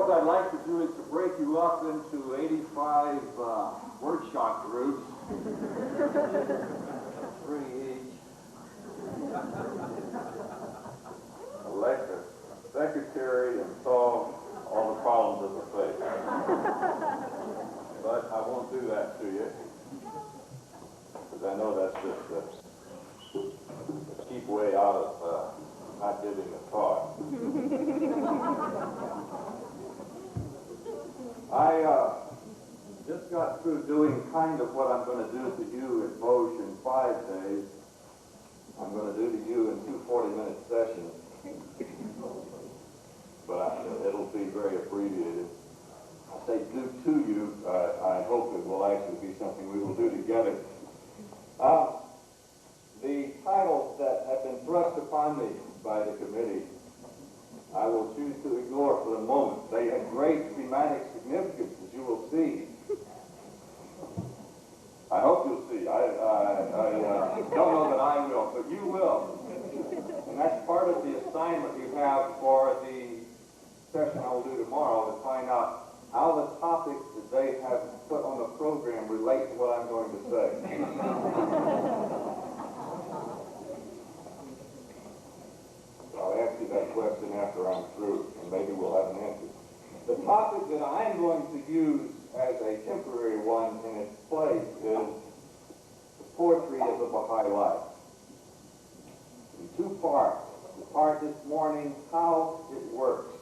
what I'd like to do is to break you up into 85 word shot groups. 3 each. Elect a secretary and solve all the problems of the faith. But I won't do that to you, because I know that's just a cheap way out of not giving a talk. I just got through doing kind of what I'm going to do to you in motion 5 days. I'm going to do to you in 2 40-minute sessions. But it'll be very abbreviated. I say do to you. I hope it will actually be something we will do together. The titles that have been thrust upon me by the committee, I will choose to ignore for the moment. They have great thematic significance, as you will see. I hope you'll see. I don't know that I will, but you will. And that's part of the assignment you have for the session I will do tomorrow, to find out how the topics that they have put on the program relate to what I'm going to say. I'll ask you that question after I'm through, and maybe we'll have an answer. The topic that I'm going to use as a temporary one in its place is the poetry of the Baha'i life. In 2 parts. The part this morning, how it works,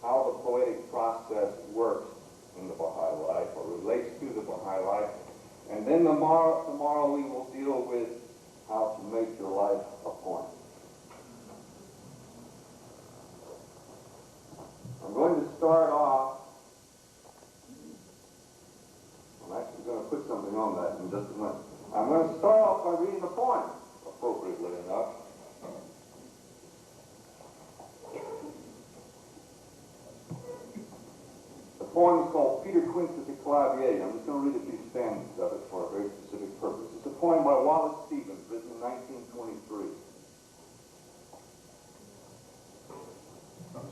how the poetic process works in the Baha'i life, or relates to the Baha'i life. And then tomorrow we will deal with how to make your life a poem. I'm going to start off, I'm actually going to put something on that in just a minute. I'm going to start off by reading a poem, appropriately enough. The poem is called Peter Quince at the Clavier. I'm just going to read a few stanzas of it for a very specific purpose. It's a poem by Wallace Stevens, written in 1923.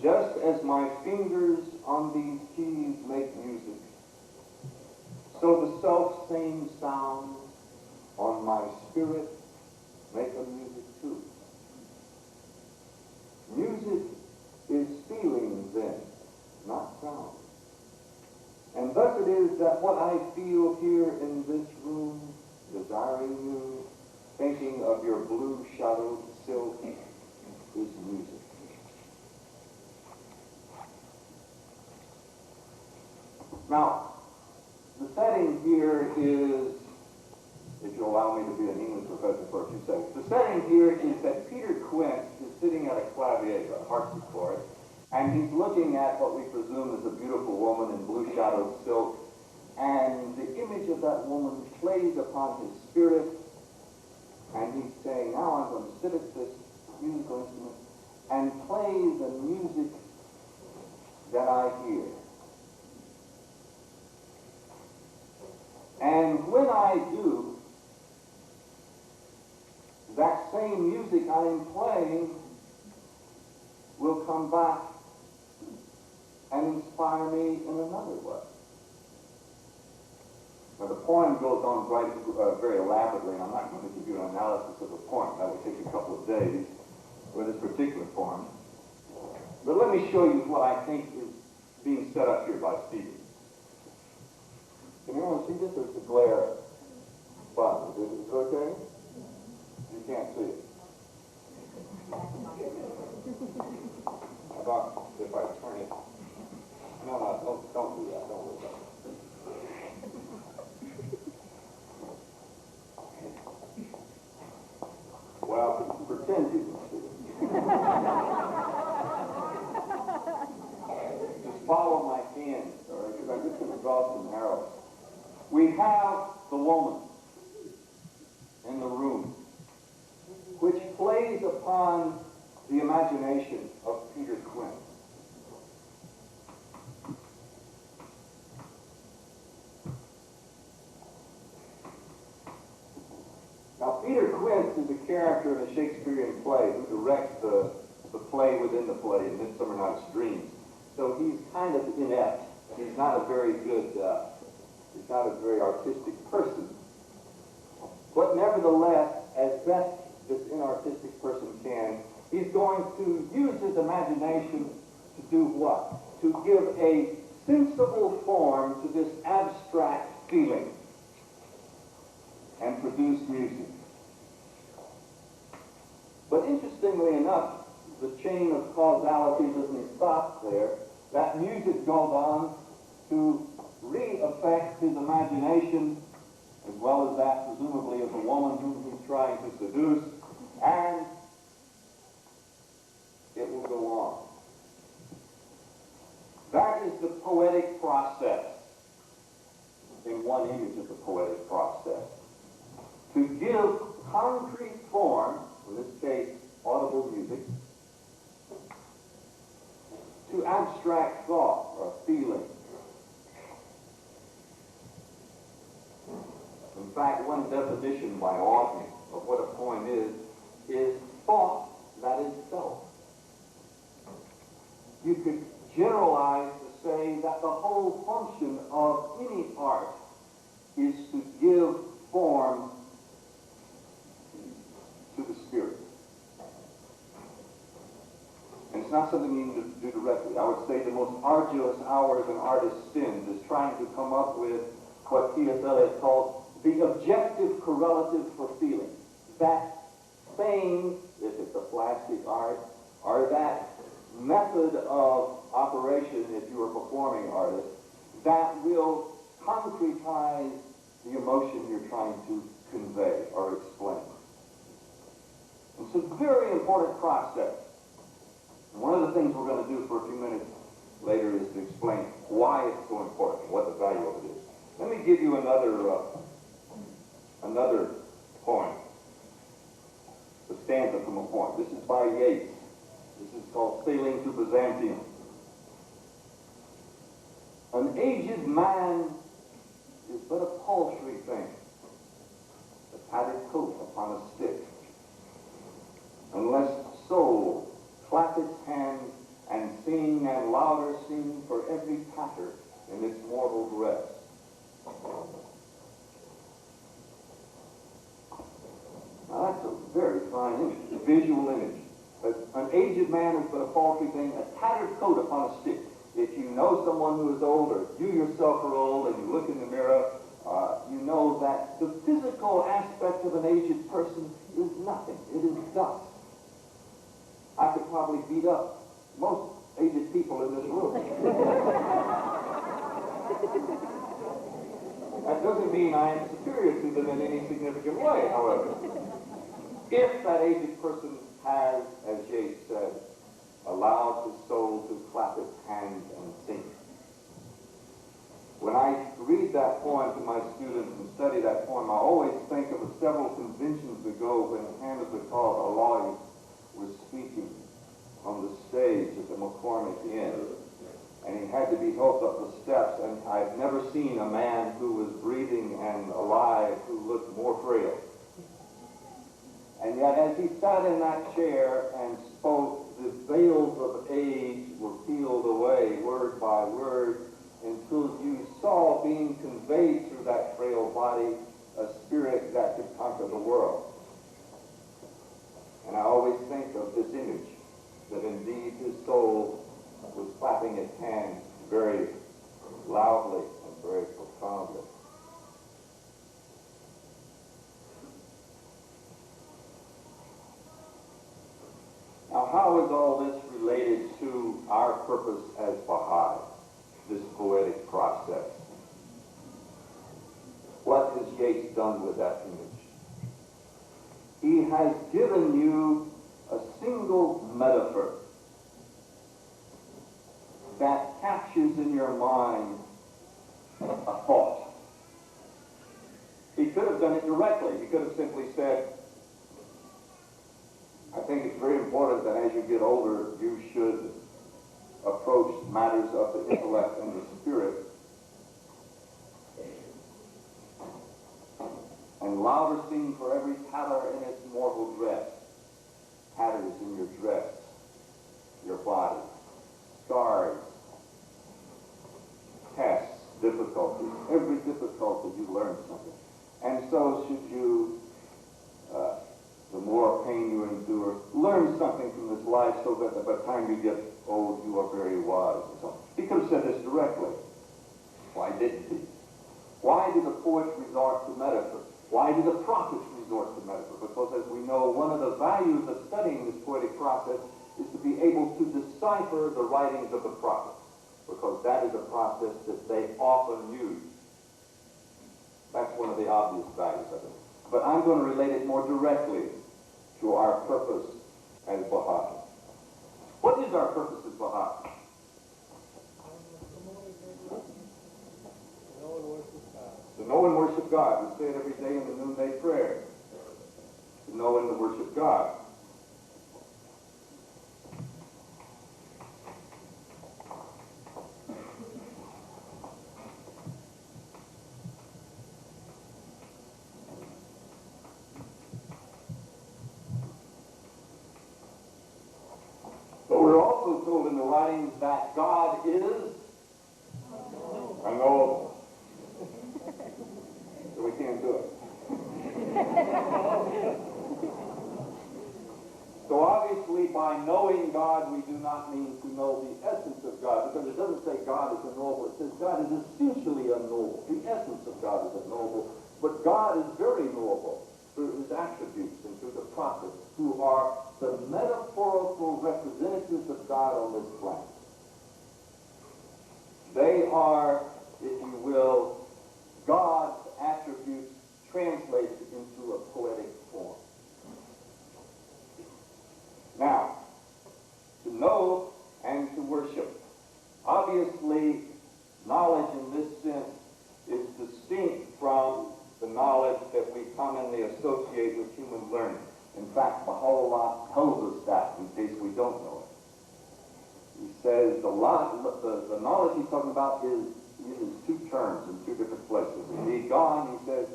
Just as my fingers on these keys make music, so the self-same sounds on my spirit make a music too. Music is feeling then, not sound. And thus it is that what I feel here in this room, desiring you, thinking of your blue shadowed silk, is music. Now, the setting here is, if you'll allow me to be an English professor for a few seconds, the setting here is that Peter Quince is sitting at a clavier, a harpsichord, and he's looking at what we presume is a beautiful woman in blue shadowed silk, and the image of that woman plays upon his spirit, and he's saying, now I'm going to sit at this musical instrument and play the music that I hear. And when I do, that same music I am playing will come back and inspire me in another way. Now the poem goes on very elaborately, and I'm not going to give you an analysis of the poem. That would take a couple of days with this particular poem. But let me show you what I think is being set up here by Stevens. Can anyone see this, or is the glare fun? Is it okay? You can't see it. How about if I turn it? No, don't do that. Don't do that. Well, pretend you can see it. Just follow my hand, all right? Because I'm just going to draw some arrows. We have the woman in the room, which plays upon the imagination of Peter Quince. Now, Peter Quince is a character in a Shakespearean play who directs the play within the play in Midsummer Night's Dream. So he's kind of inept. He's not a very good, he's not a very artistic person. But nevertheless, as best this inartistic person can, he's going to use his imagination to do what? To give a sensible form to this abstract feeling and produce music. But interestingly enough, the chain of causality doesn't stop there. That music goes on to re-affect his imagination, as well as that, presumably, of the woman whom he's trying to seduce, and it will go on. That is the poetic process, in one image of the poetic process. To give concrete form, in this case, audible music, to abstract thought or feeling. In fact, one definition by Orton of what a poem is thought that is felt. You could generalize to say that the whole function of any art is to give form to the spirit. And it's not something you can do directly. I would say the most arduous hours an artist spends is trying to come up with what T.S. Eliot calls the objective correlative for feeling. That thing, if it's a plastic art, or that method of operation, if you're a performing artist, that will concretize the emotion you're trying to convey or explain. It's a very important process. And one of the things we're going to do for a few minutes later is to explain why it's so important, what the value of it is. Let me give you another poem, a stanza from a poem. This is by Yeats. This is called Sailing to Byzantium. An aged man is but a paltry thing, a tattered coat upon a stick, unless soul clap its hands and sing and louder sing for every tatter in its mortal dress. Now that's a very fine image, a visual image. An aged man is but a paltry thing, a tattered coat upon a stick. If you know someone who is old, or you yourself are old, and you look in the mirror, you know that the physical aspect of an aged person is nothing. It is dust. I could probably beat up most aged people in this room. That doesn't mean I am superior to them in any significant way, however. If that aged person has, as Yeats said, allowed his soul to clap its hands and sing. When I read that poem to my students and study that poem, I always think of several conventions ago when Hannah called Aloy was speaking on the stage at the McCormick Inn. And he had to be helped up the steps, and I've never seen a man who was breathing and alive who looked more frail. And yet, as he sat in that chair and spoke, the veils of age were peeled away, word by word, until you saw being conveyed through that frail body a spirit that could conquer the world. And I always think of this image, that indeed his soul was clapping its hands very loudly and very profoundly. Now, how is all this related to our purpose as Baha'i, this poetic process? What has Yeats done with that image? He has given you a single metaphor that captures in your mind a thought. He could have done it directly. He could have simply said, I think it's very important that as you get older, you should approach matters of the intellect and the spirit. And louder sing for every tatter in its mortal dress. Tatters in your dress, your body, scars Every difficulty, you learn something. And so should you, the more pain you endure, learn something from this life so that by the time you get old, you are very wise. And so on. He could have said this directly. Why didn't he? Why did the poets resort to metaphor? Why did the prophets resort to metaphor? Because as we know, one of the values of studying this poetic process is to be able to decipher the writings of the prophets, because that is a process that they often use. That's one of the obvious values of it. But I'm going to relate it more directly to our purpose as Baha'i. What is our purpose as Baha'i? To know and worship God. We say it every day in the noonday prayer. To know and to worship God. But we're also told in the writings that God is unknowable. So we can't do it. So obviously by knowing God, we do not mean to know the essence of God, because it doesn't say God is unknowable. It says God is essentially unknowable. The essence of God is unknowable. But God is very knowable through his attributes and through the prophets, who are the metaphorical representatives of God on this planet. They are, if you will, God's attributes translated into a poetic form. Now, to know and to worship. Obviously, knowledge in this sense is distinct from the knowledge that we commonly associate with human learning. In fact, Baha'u'llah tells us that in case we don't know it. He says the knowledge he's talking about uses two terms in two different places. Indeed, God, he says,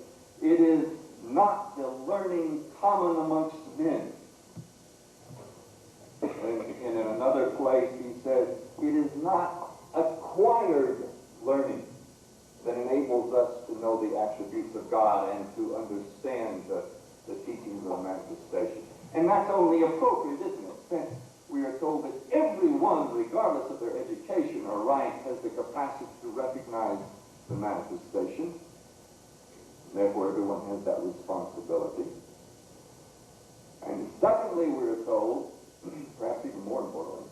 it is not the learning common amongst men. And in another place, he says, it is not acquired learning that enables us to know the attributes of God and to understand the teachings of the manifestation. And that's only appropriate, isn't it? Since we are told that everyone, regardless of their education or rank, has the capacity to recognize the manifestation. Therefore, everyone has that responsibility. And secondly, we are told, perhaps even more importantly,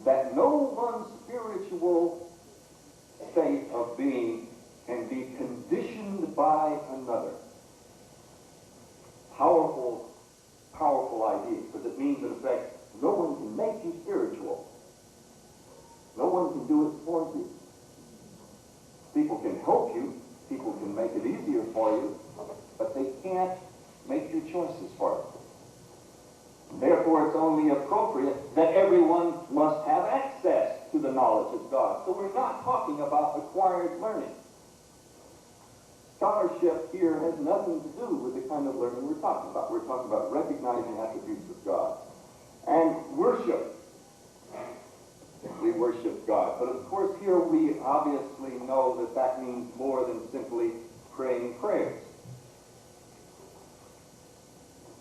that no one spiritual state of being can be conditioned by another. Powerful idea, because it means, in effect, no one can make you spiritual. No one can do it for you. People can help you. People can make it easier for you, but they can't make your choices for you. Therefore, it's only appropriate that everyone must have access to the knowledge of God. So we're not talking about acquired learning. Scholarship here has nothing to do with the kind of learning we're talking about. We're talking about recognizing attributes of God. And worship. We worship God. But of course here we obviously know that that means more than simply praying prayers.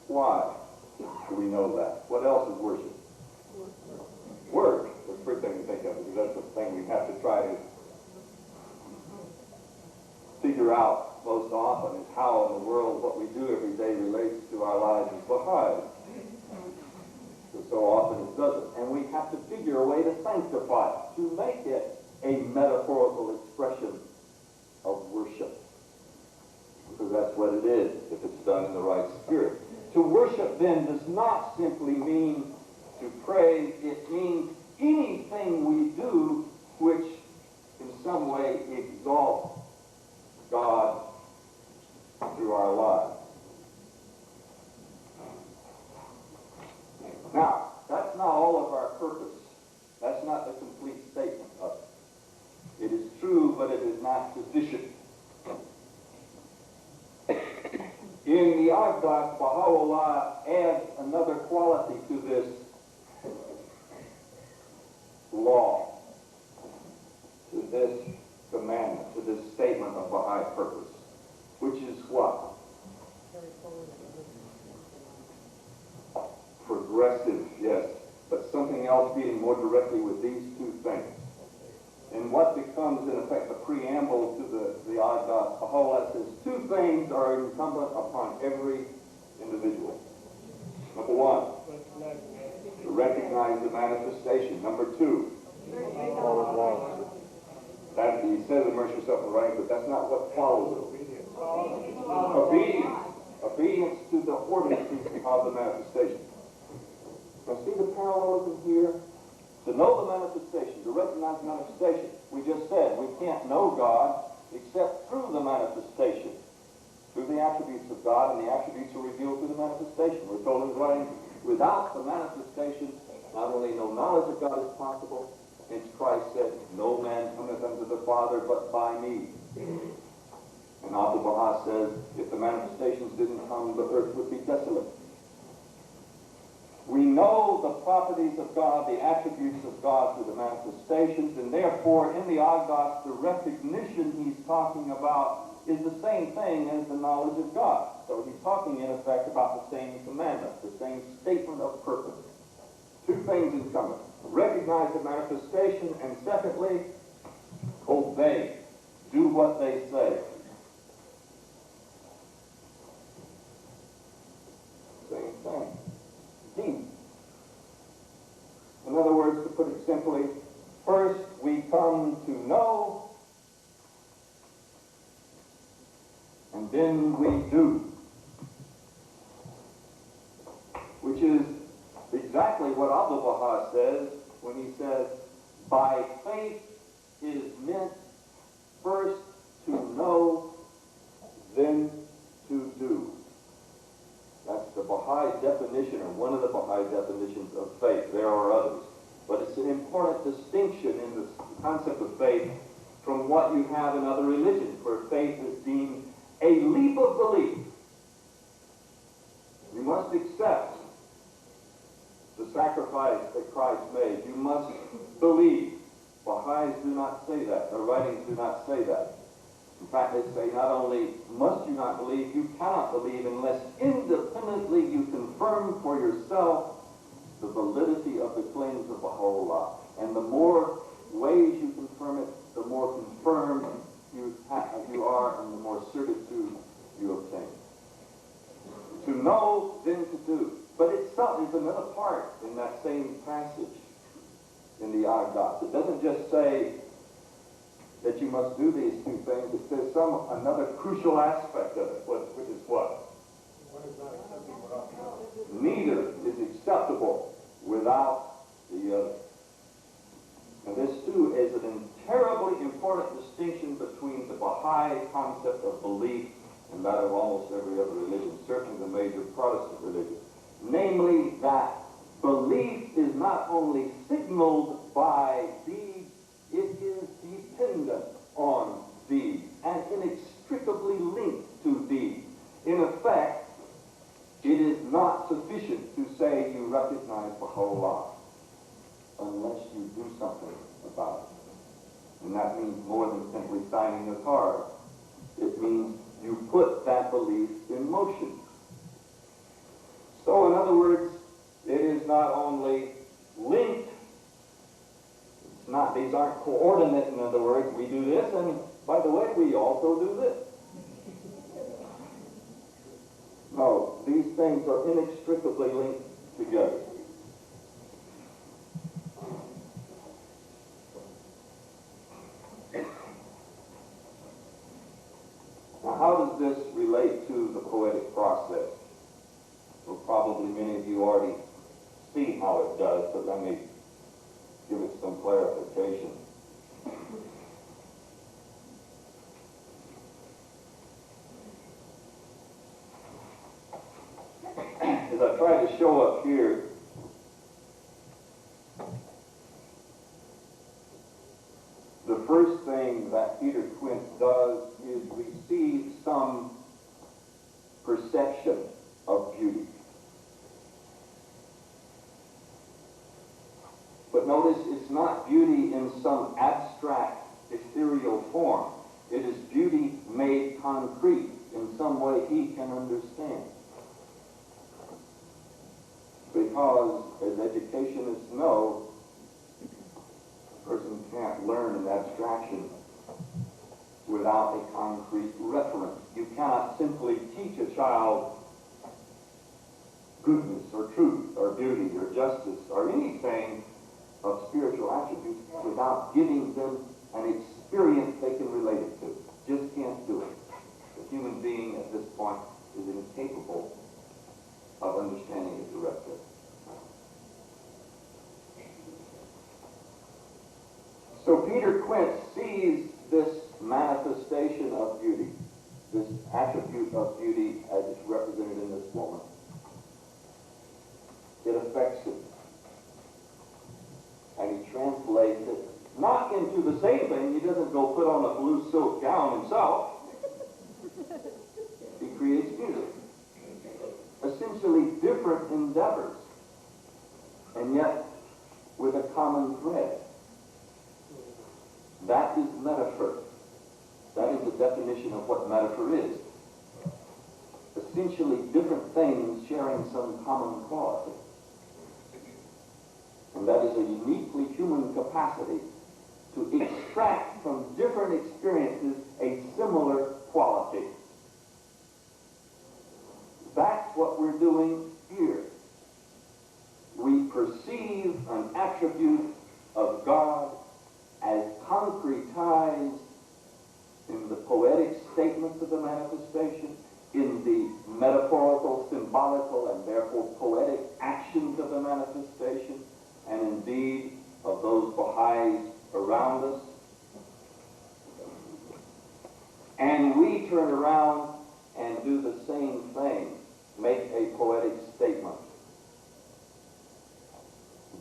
Why do we know that? What else is worship? Work. That's the first thing we think of, because that's the thing we have to try to figure out most often, is how in the world what we do every day relates to our lives as Baha'i. Because so often it doesn't. And we have to figure a way to sanctify it, to make it a metaphorical expression of worship. Because that's what it is, if it's done in the right spirit. To worship, then, does not simply mean to pray. It means anything we do which in some way exalts God through our lives. Now, that's not all of our purpose. That's not the complete statement of it. It is true, but it is not sufficient. In the Aghdad, Baha'u'llah adds another quality to this law, to this command. else dealing more directly with these two things. And what becomes, in effect, the preamble to the Baha'i says two things are incumbent upon every individual. Number one, to recognize the manifestation. Number two, that he says immerse yourself in writing, but that's not what follows it. Obedience. Obedience to the ordinances of the manifestation. Now see the parallelism here? To know the manifestation, to recognize the manifestation. We just said we can't know God except through the manifestation. Through the attributes of God, and the attributes are revealed through the manifestation. We're told in writing, without the manifestation, not only no knowledge of God is possible, hence Christ said, no man cometh unto the Father but by me. And Audible says, if the manifestations didn't come, the earth would be desolate. We know the properties of God, the attributes of God through the manifestations, and therefore in the Agos, the recognition he's talking about is the same thing as the knowledge of God. So he's talking in effect about the same commandment, the same statement of purpose. Two things in common. Recognize the manifestation, and secondly, obey. Do what they say. Same thing. In other words, to put it simply, first we come to know, and then we do. Which is exactly what Abdul Baha says when he says, by faith is meant first to know, then to do. That's the Baha'i definition, or one of the Baha'i definitions of faith. There are others. But it's an important distinction in the concept of faith from what you have in other religions, where faith is deemed a leap of belief. You must accept the sacrifice that Christ made. You must believe. Baha'is do not say that. Their writings do not say that. In fact, they say not only must you not believe, you cannot believe unless independently you confirm for yourself the validity of the claims of Baha'u'llah. And the more ways you confirm it, the more confirmed you are and the more certitude you obtain. To know, then to do. But there's another part in that same passage in the Agos. It doesn't just say that you must do these two things. It says another crucial aspect of it, which is what? Neither is acceptable without the other. And this too is an terribly important distinction between the Baha'i concept of belief and that of almost every other religion, certainly the major Protestant religions. Namely, that belief is not only signaled by deeds, it is dependent on deeds and inextricably linked to deeds. In effect, it is not sufficient to say you recognize Baha'u'llah unless you do something about it. And that means more than simply signing a card. It means you put that belief in motion. So in other words, it is not only linked, these aren't coordinate. In other words, we do this, and by the way, we also do this. No, these things are inextricably linked together. Now, how does this relate to the poetic process? Well, probably many of you already see how it does, but let me give it some clarification. As I try to show up here, the first thing that Peter Quint does is receive some perception of beauty. But notice it's not beauty in some abstract, ethereal form. It is beauty made concrete in some way he can understand. Because, as educationists know, A person can't learn an abstraction without a concrete reference. You cannot simply teach a child goodness or truth or beauty or justice or anything of spiritual attributes without giving them an experience they can relate it to. Just can't do it. The human being at this point is incapable of understanding it directly. So Peter Quint sees this manifestation of beauty, this attribute of beauty as it's represented in this woman. It affects him. And he translates it not into the same thing. He doesn't go put on a blue silk gown himself. He creates music. Essentially different endeavors, and yet with a common thread. That is metaphor. That is the definition of what metaphor is. Essentially different things sharing some common quality. And that is a uniquely human capacity to extract from different experiences a similar quality. That's what we're doing here. We perceive an attribute of God as concretized in the poetic statements of the manifestation, in the metaphorical, symbolical, and therefore poetic actions of the manifestation, and indeed of those Baha'is around us. And we turn around and do the same thing, make a poetic statement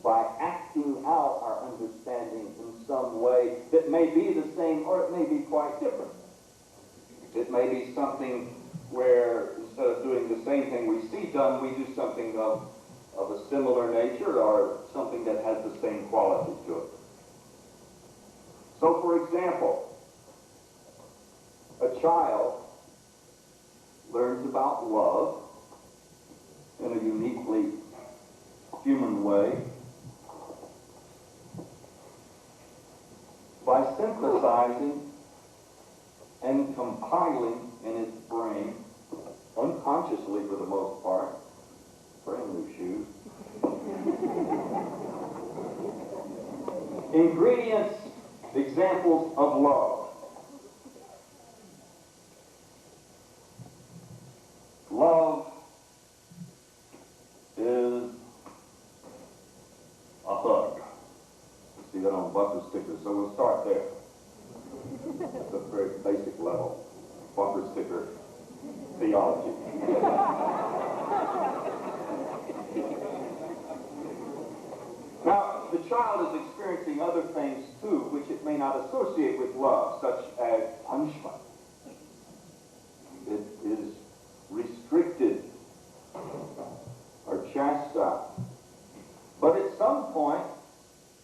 by acting out our understanding in some way that may be the same or it may be quite different. It may be something where instead of doing the same thing we see done, we do something of a similar nature or something that has the same quality to it. So, for example, a child learns about love in a uniquely human way by synthesizing and compiling in its brain, unconsciously for the most part, brand new shoes, ingredients, examples of love. Love is a hug. You see that on bumper stickers, so we'll start there. At the very basic level, bumper sticker theology. Now, the child is experiencing other things too, which it may not associate with love, such as punishment. It is restricted or chastised. But at some point,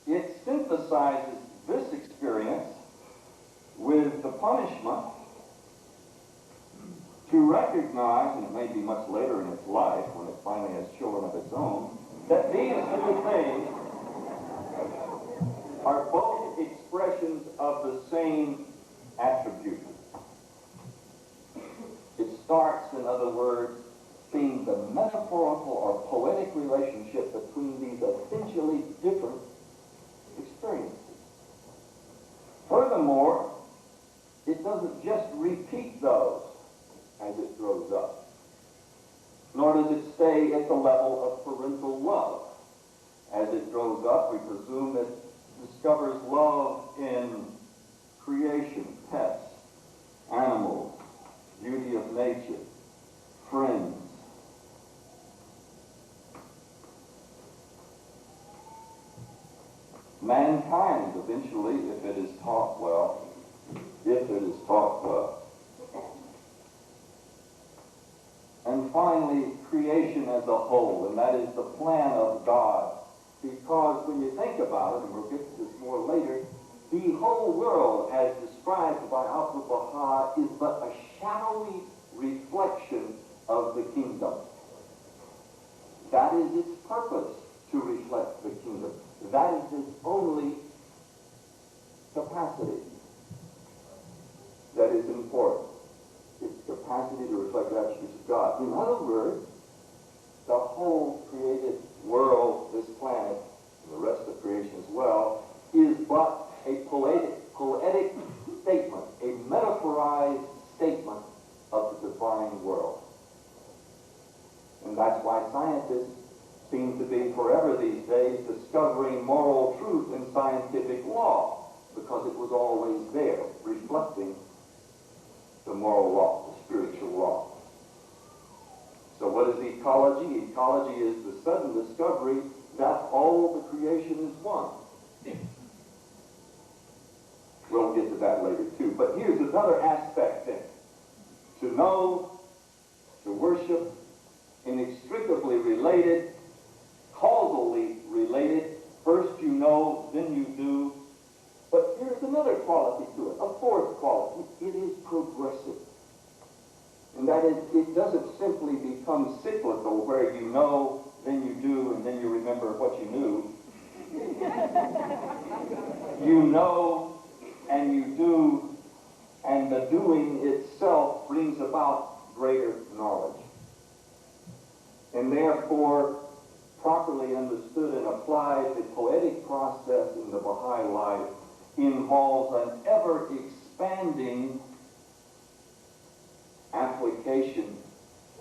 it synthesizes this experience with the punishment to recognize, and it may be much later in its life when it finally has children of its own, that these two things are both expressions of the same attribute. It starts, in other words, seeing the metaphorical or poetic relationship between these essentially different experiences. Furthermore, it doesn't just repeat those as it grows up, nor does it stay at the level of parental love. As it grows up, we presume it discovers love in creation, pets, animals, beauty of nature, friends. Mankind, eventually, if it is taught well, And finally, creation as a whole, and that is the plan of God. Because when you think about it, and we'll get to this more later, the whole world, as described by Abdu'l-Baha, is but a shadowy reflection of the kingdom. That is its purpose, to reflect the kingdom. That is its only capacity that is important. Its capacity to reflect the attributes of God. In other words, the whole created world, this planet, and the rest of creation as well, is but a poetic statement, a metaphorized statement of the divine world. And that's why scientists seem to be forever these days discovering moral truth in scientific law, because it was always there, reflecting the moral law, the spiritual law. So what is ecology? Ecology is the sudden discovery that all the creation is one. We'll get to that later too. But here's another aspect then. To know, to worship, inextricably related, causally related. First you know, then you do. But here's another quality to it, a fourth quality. It is progressive. And that is, it doesn't simply become cyclical, where you know, then you do, and then you remember what you knew. You know, and you do, and the doing itself brings about greater knowledge. And therefore, properly understood and applied, the poetic process in the Baha'i life involves an ever-expanding application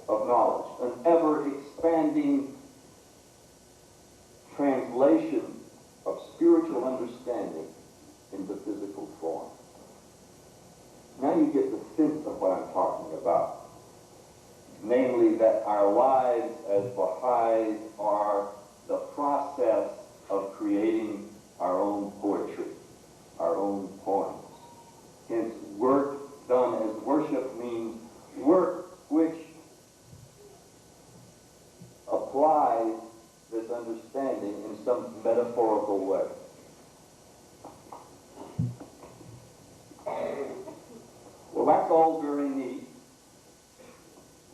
of knowledge, an ever-expanding translation of spiritual understanding into physical form. Now you get the sense of what I'm talking about. Namely, that our lives as Baha'is are the process of creating our own poetry, our own poems. Hence, work done as worship means work which applies this understanding in some metaphorical way. Well, that's all very neat,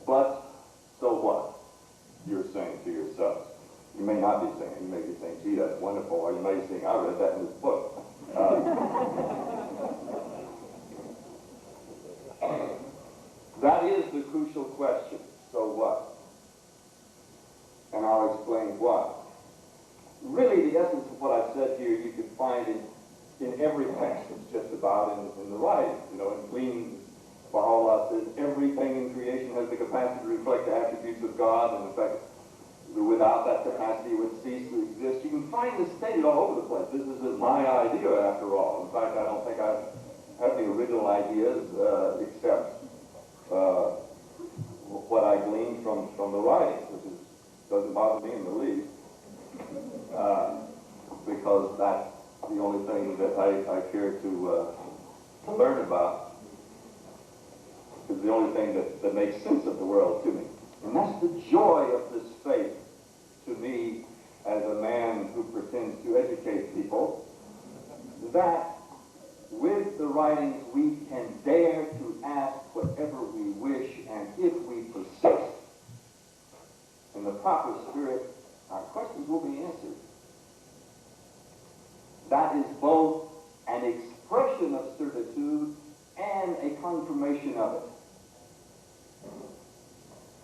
but so what? You're saying to yourself. You may not be saying, you may be saying, gee, that's wonderful, or you may be saying, I read that in this book. That is the crucial question. So what? And I'll explain why. Really, the essence of what I've said here, you can find in every passage, just about in the writings. You know, in Greenlake, Baha'i says everything in creation has the capacity to reflect the attributes of God, and in fact, without that capacity, it would cease to exist. You can find this stated all over the place. This isn't my idea, after all. In fact, I don't think I have any original ideas except what I gleaned from the writings, which doesn't bother me in the least, because that's the only thing that I care to learn about. It's the only thing that makes sense of the world to me. And that's the joy of this faith to me as a man who pretends to educate people, that with the writings we can dare to ask whatever we wish, and if we persist in the proper spirit, our questions will be answered. That is both an expression of certitude and a confirmation of it.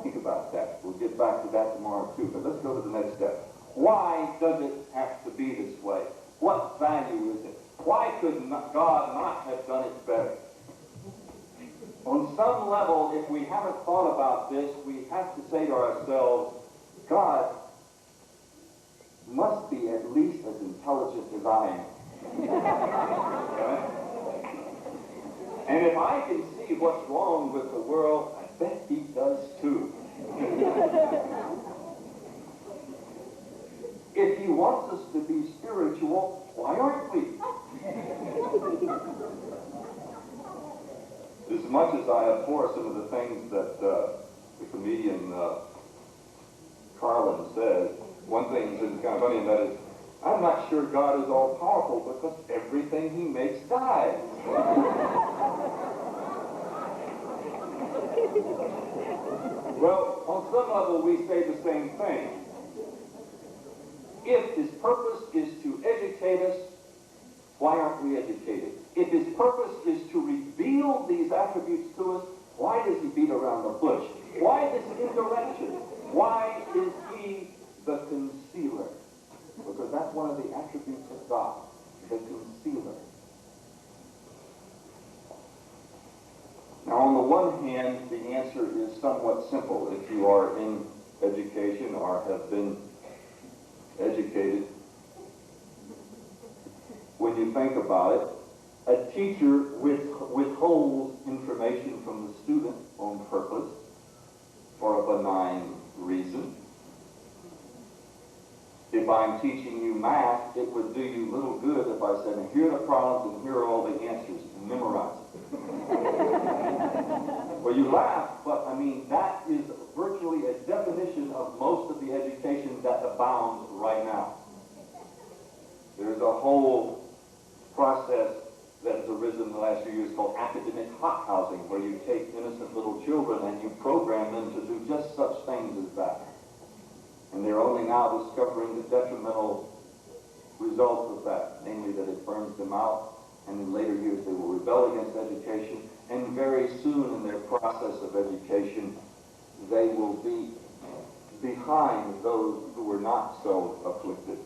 Think about that. We'll get back to that tomorrow too, but let's go to the next step. Why does it have to be this way? What value is it? Why could God not have done it better? On some level, if we haven't thought about this, we have to say to ourselves, God must be at least as intelligent as I am. And if I can see what's wrong with the world, I bet he does too. If he wants us to be spiritual, why aren't we? As much as I abhor some of the things that the comedian Carlin says, one thing that's kind of funny, and that is, I'm not sure God is all-powerful because everything he makes dies. Well, on some level, we say the same thing. If his purpose is to educate us, why aren't we educated? If his purpose is to reveal these attributes to us, why does he beat around the bush? Why this indirection? Why is he the concealer? Because that's one of the attributes of God, the concealer. Now, on the one hand, the answer is somewhat simple. If you are in education or have been educated, when you think about it, a teacher withholds information from the student on purpose for a benign reason. If I'm teaching you math, it would do you little good if I said, here are the problems and here are all the answers, and memorize it. Well, you laugh, but I mean, that is virtually a definition of most of the education that abounds right now. There's a whole process that has arisen in the last few years called academic hothousing, where you take innocent little children and you program them to do just such things as that. And they're only now discovering the detrimental results of that, namely that it burns them out, and in later years they will rebel against education, and very soon in their process of education, they will be behind those who were not so afflicted.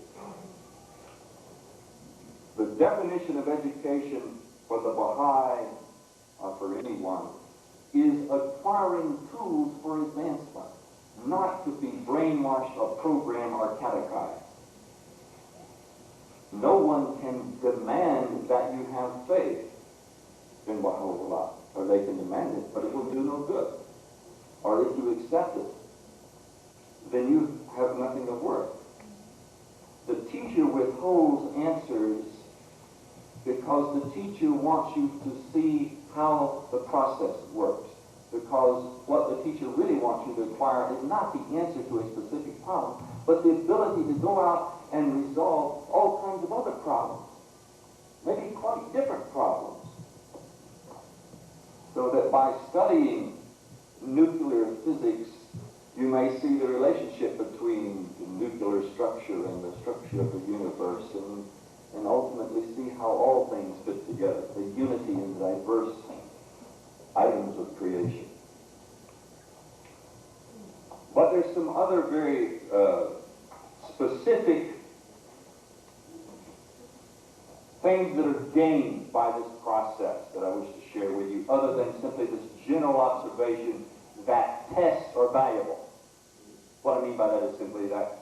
The definition of education for the Baha'i, or for anyone, is acquiring tools for advancement, not to be brainwashed or programmed or catechized. No one can demand that you have faith in Baha'u'llah, or they can demand it, but it will do no good. Or if you accept it, then you have nothing of worth. The teacher withholds answers because the teacher wants you to see how the process works. Because what the teacher really wants you to acquire is not the answer to a specific problem, but the ability to go out and resolve all kinds of other problems, maybe quite different problems. So that by studying nuclear physics, you may see the relationship between the nuclear structure and the structure of the universe, and ultimately see how all things fit together, the unity in diverse items of creation. But there's some other very specific things that are gained by this process that I wish to share with you, other than simply this general observation that tests are valuable. What I mean by that is simply that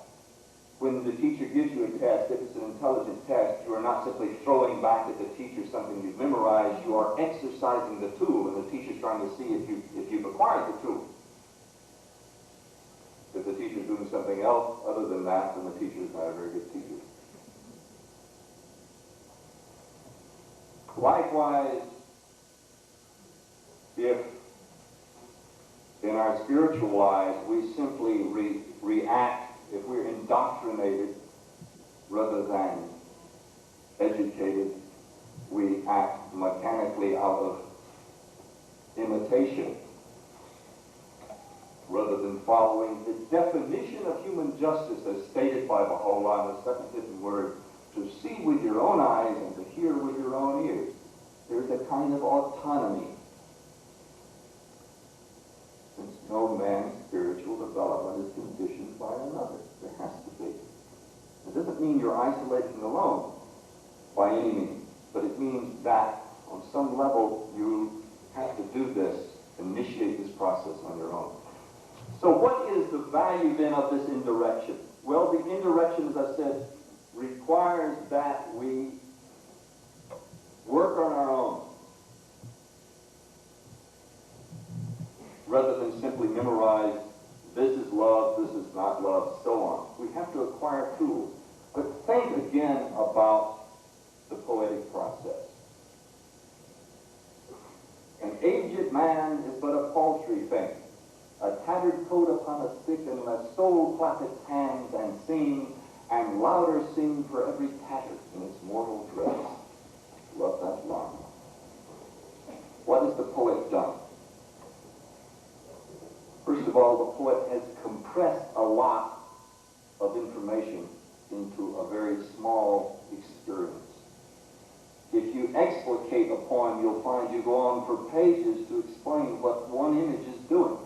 when the teacher gives you a test, if it's an intelligent test, you are not simply throwing back at the teacher something you've memorized, you are exercising the tool, and the teacher's trying to see if you've acquired the tool. If the teacher's doing something else other than that, then the teacher is not a very good teacher. Likewise, if in our spiritual lives we simply react, if we're indoctrinated rather than educated, we act mechanically out of imitation rather than following the definition of human justice as stated by Baha'u'llah in the second hidden word, to see with your own eyes and to hear with your own ears. There's a kind of autonomy. Since no man's spiritual development is conditioned by another. There has to be. It doesn't mean you're isolated and alone by any means, but it means that on some level you have to do this, initiate this process on your own. So what is the value then of this indirection? Well, the indirection, as I said, requires that we work on our own rather than simply memorize this is love, this is not love, so on. We have to acquire tools. But think again about the poetic process. An aged man is but a paltry thing, a tattered coat upon a stick, and a soul clap its hands and sing, and louder sing for every tatter in its mortal dress. Love that line. What has the poet done? First of all, the poet has compressed a lot of information into a very small experience. If go on for pages to explain what one image is doing.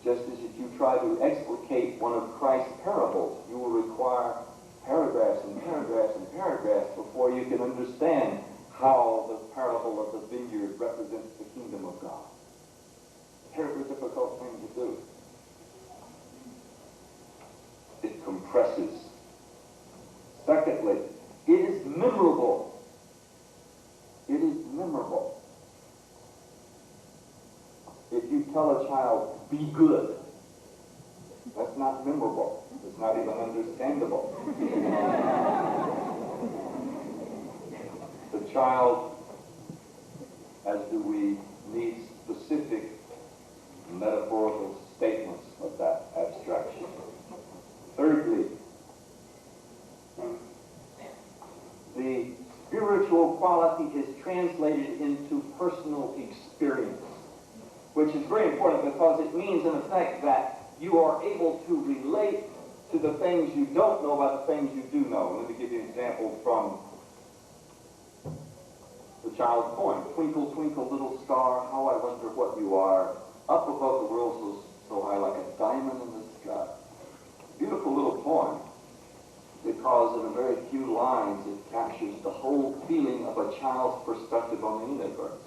Just as if you try to explicate one of Christ's parables, you will require paragraphs and paragraphs and paragraphs before you can understand how the parable of the vineyard represents the kingdom of God. Terribly difficult thing to do. It compresses. Secondly, it is memorable. It is memorable. If you tell a child, be good, that's not memorable. It's not even understandable. The child, as do we, needs specific metaphorical statements of that abstraction. Thirdly, the spiritual quality is translated into personal experience, which is very important because it means, in effect, that you are able to relate to the things you don't know about the things you do know. Let me give you an example from the child's poem. Twinkle, twinkle, little star, how I wonder what you are, up above the world so high like a diamond in the sky. Beautiful little poem, because in a very few lines it captures the whole feeling of a child's perspective on the universe.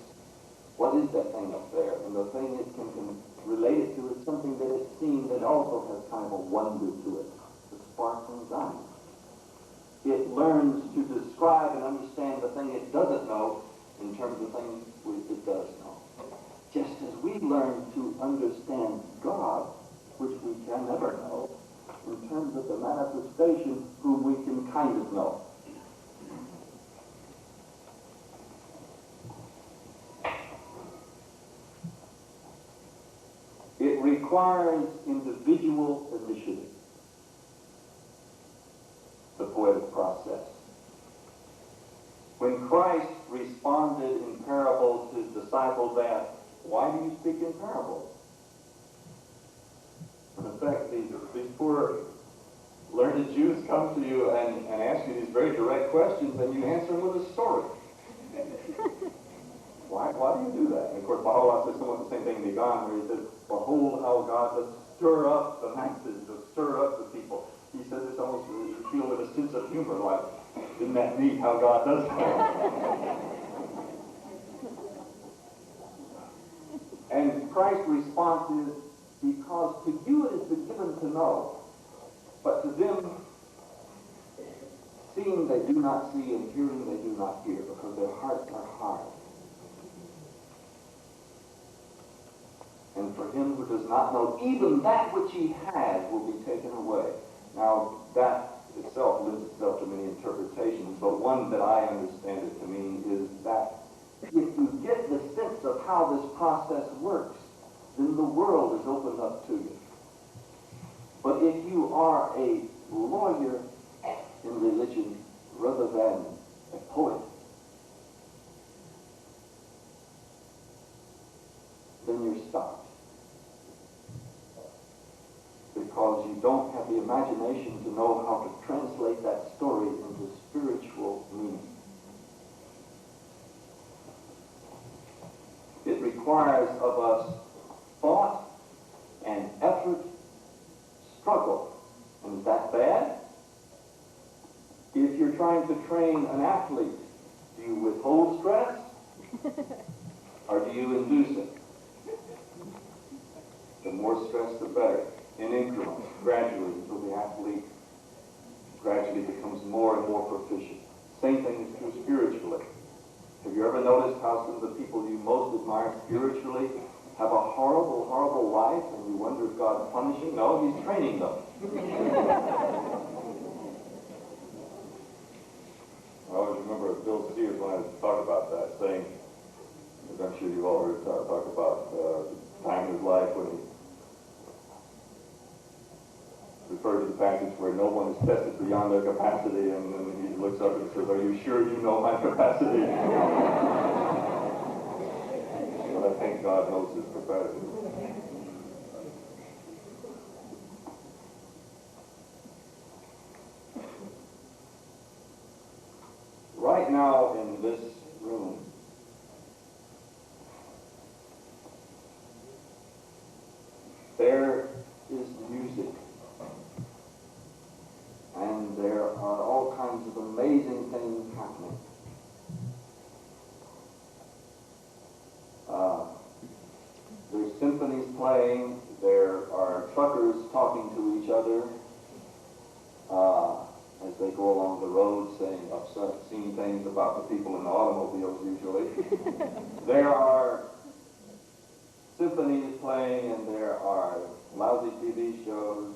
What is that thing up there? And the thing it can relate it to is something that it's seen that also has kind of a wonder to it, the sparkling diamond. It learns to describe and understand the thing it doesn't know in terms of things it does know. Just as we learn to understand God, which we can never know, in terms of the manifestation whom we can kind of know. It requires individual initiative, the poetic process. When Christ responded in parables, his disciples asked, "Why do you speak in parables?" In effect, these poor learned Jews come to you and ask you these very direct questions, and you answer them with a story. Why do you do that? And of course, Baha'i says somewhat the same thing in the Iran, where he says, "Behold how God does stir up the masses, to stir up the people." He says it's almost, you feel with a sense of humor, like, isn't that neat how God does that? And Christ's response is, because to you it has been given to know, but to them, seeing they do not see and hearing they do not hear, because their hearts are hard. And for him who does not know, even that which he has will be taken away. Now, that itself lends itself to many interpretations, but one that I understand it to mean is that if you get the sense of how this process works, then the world is opened up to you. But if you are a lawyer in religion rather than a poet, then you're stopped. Because you don't have the imagination to know how to translate that story into spiritual meaning. It requires of us thought and effort, struggle. And is that bad? If you're trying to train an athlete, do you withhold stress? Or do you induce it? The more stress, the better. In increments, gradually, until the athlete gradually becomes more and more proficient. Same thing is true spiritually. Have you ever noticed how some of the people you most admire spiritually have a horrible, horrible life, and you wonder if God's punishing? No, he's training them. I always remember Bill Sears when I talked about that, saying, as I'm sure you've all heard talk about the time in his life when he referred to the passage where no one is tested beyond their capacity, and then he looks up and says, "Are you sure you know my capacity?" But I think God knows his capacity. Right now in this room, playing. There are truckers talking to each other as they go along the road, saying obscene things about the people in the automobiles usually. There are symphonies playing, and there are lousy TV shows.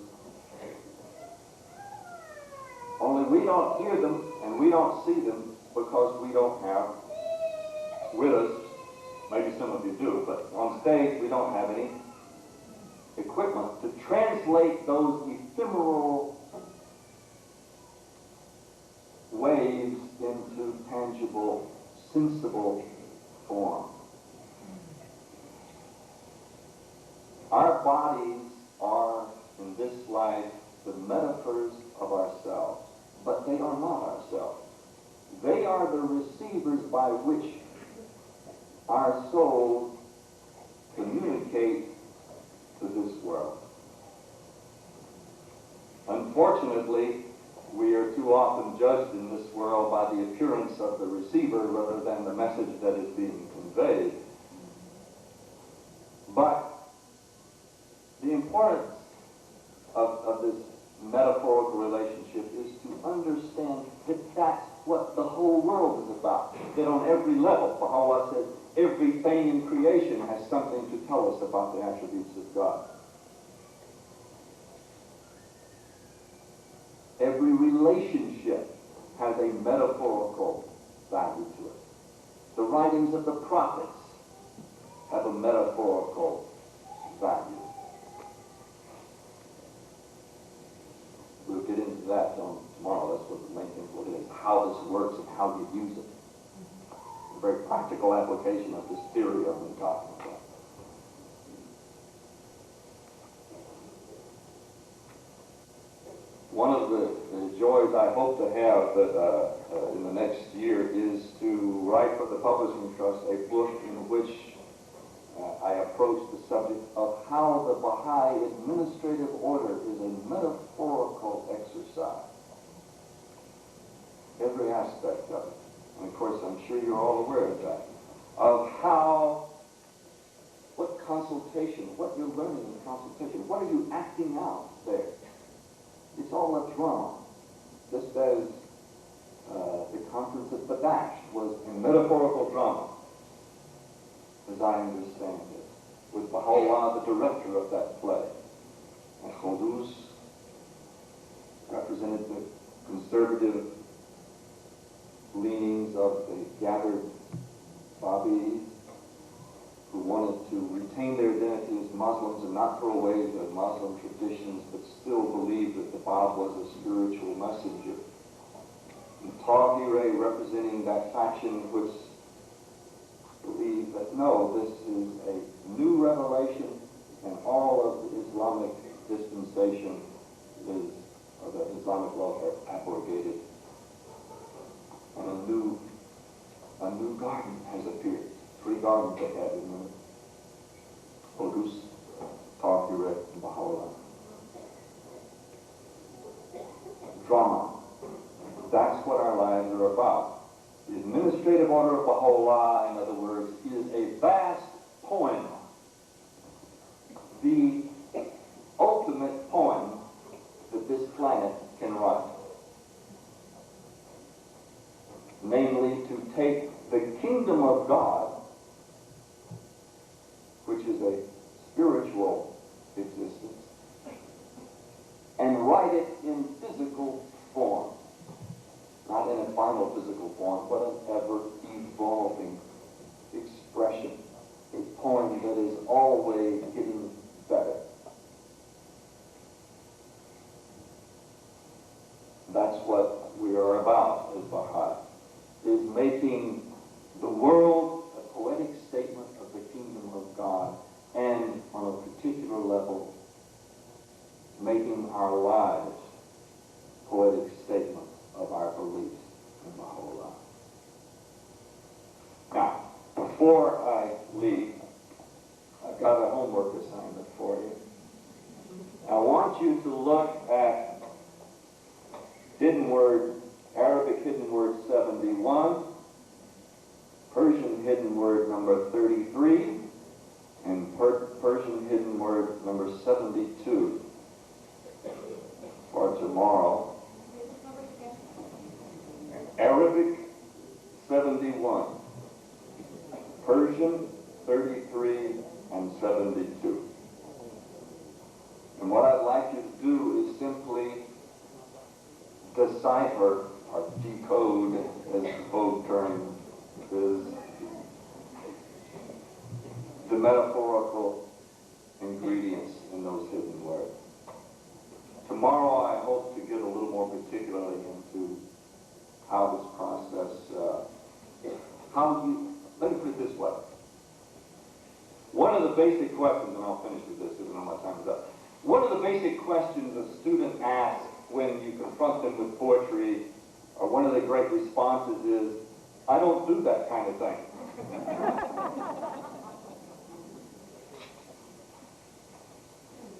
Only we don't hear them and we don't see them because we don't have with us, maybe some of you do, but on stage we don't have any equipment to translate those ephemeral waves into tangible, sensible form. Our bodies are, in this life, the metaphors of ourselves, but they are not ourselves. They are the receivers by which our souls communicate to this world. Unfortunately, we are too often judged in this world by the appearance of the receiver rather than the message that is being conveyed. But the importance of this metaphorical relationship is to understand that that's what the whole world is about. That on every level, Baha'i says, everything in creation has something to tell us about the attributes of God. Every relationship has a metaphorical value to it. The writings of the prophets have a metaphorical value. We'll get into that tomorrow. That's what the main thing is, how this works and how you use it. A very practical application of this theory I've been talking about. One of the joys I hope to have in the next year is to write for the Publishing Trust a book in which I approach the subject of how the Baha'i administrative order is a metaphorical exercise. Every aspect of it. And of course, I'm sure you're all aware of that. Of how, what consultation, what you're learning in consultation, what are you acting out there? It's all a drama. Just as the conference at Badash was a metaphorical drama, as I understand it, with Baha'u'llah, the director of that play. And Khodus represented the conservative leanings of the gathered Babis who wanted to retain their identity as Muslims and not throw away the Muslim traditions, but still believe that the Bab was a spiritual messenger. And Tahireh representing that faction which believe that no, this is a new revelation and all of the Islamic dispensation is, or the Islamic laws are abrogated. And a new garden has appeared. 3 gardens they had in the Khodus, Tahireh, and Baha'u'llah. Drama. That's what our lives are about. The administrative order of Baha'u'llah, in other words, is a vast poem. The ultimate poem that this planet can write. Namely, to take the kingdom of God, which is a spiritual existence, and write it in physical form. Not in a final physical form, but an ever-evolving expression. A poem that is always getting better. That's what we are about as Baha'i, is making the world a poetic statement of the kingdom of God, and on a particular level, making our lives poetic statements of our beliefs in Baha'u'llah. Now, before I leave, I've got a homework assignment for you. I want you to look at hidden word, Arabic hidden word 71, Persian hidden word number 33, and Persian hidden word number 72 for tomorrow. Arabic 71, Persian 33, and 72. And what I'd like you to do is simply decipher or decode, as the vogue term is, the metaphorical ingredients in those hidden words. Tomorrow I hope to get a little more particularly into how this process, let me put it this way. One of the basic questions, and I'll finish with this even though my time is up. One of the basic questions a student asks when you confront them with poetry, or one of the great responses is, I don't do that kind of thing.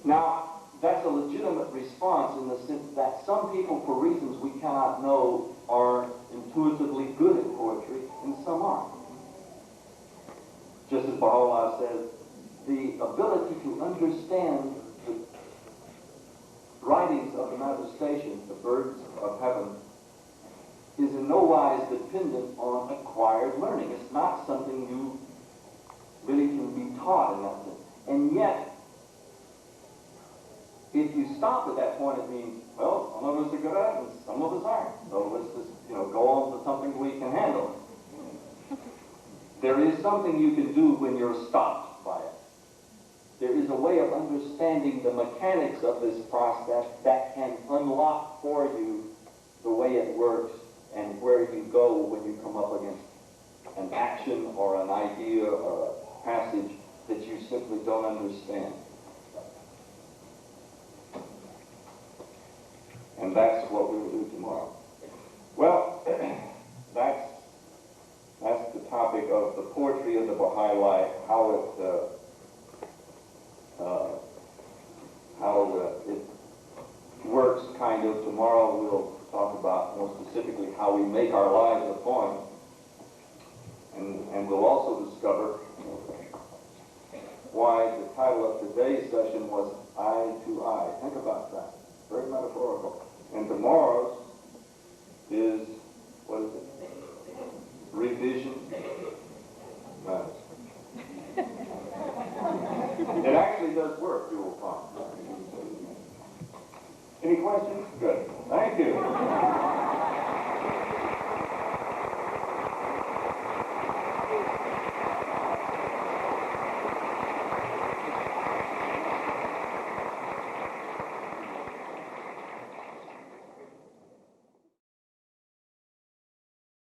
Now, that's a legitimate response in the sense that some people, for reasons we cannot know, are intuitively good at poetry and some aren't. Just as Baha'i says, the ability to understand the writings of the manifestation, the birds of heaven, is in no wise dependent on acquired learning. It's not something you really can be taught in that sense. And yet, if you stop at that point, it means, well, some of us are good at it and some of us aren't. So let's just, go on to something we can handle. There is something you can do when you're stopped by it. There is a way of understanding the mechanics of this process that can unlock for you the way it works and where you go when you come up against an action or an idea or a passage that you simply don't understand. And that's what we will do tomorrow. Well, that's the topic of the poetry of the Baha'i life, how it works, kind of. Tomorrow we'll talk about more specifically how we make our lives a poem. And we'll also discover why the title of today's session was Eye to Eye. Think about that. Very metaphorical. And tomorrow's is, what is it? Revision. It actually does work, you will find. Any questions? Good. Thank you.